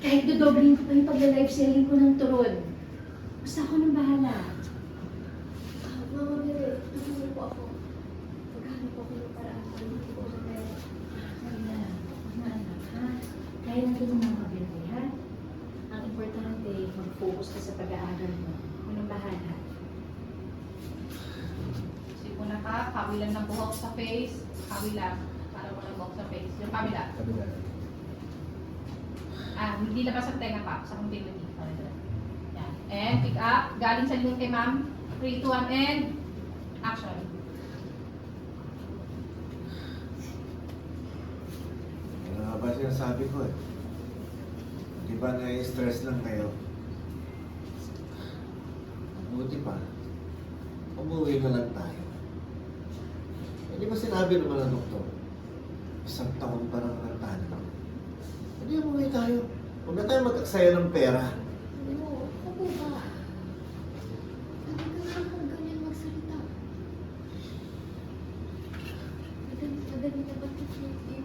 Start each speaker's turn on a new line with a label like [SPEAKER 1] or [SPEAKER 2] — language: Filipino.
[SPEAKER 1] Kahit dodobling ko pa yung pagla-live selling ko ng turon. Basta ako nang bahala.
[SPEAKER 2] Mama Mary, tulungan po ako. Maghanap po ako ng paraan para hindi ko sa pera.
[SPEAKER 1] Sabi na lang, anak, ha? Kaya natin yung mga kabirte, ha? Ang importante, mag-focus ka sa pag-aaral mo. Ako nang bahala.
[SPEAKER 3] Sipuna ka, kawilan ng buhok sa face. Kawilan. Para mo ng buhok sa face. Yung kabila.
[SPEAKER 4] Kabila.
[SPEAKER 3] Hindi labas ang tenga pa. Sa kunti lang dito. Yan. And pick up. Galing sa lingon kay ma'am. 3, 2, 1, and action.
[SPEAKER 4] Ano nga ba sinasabi ko eh? Di ba na-stress lang kayo? Buti pa. Umuwi na lang tayo. Eh, di ba sinabi naman ng doktor? Isang taon pa lang ang tanan. Hindi umuwi tayo. Huwag na tayo mag-aksaya ng pera.
[SPEAKER 2] Ano? Ako po ba? Lagi ka na akong ganyan magsalita. Madali na ba ito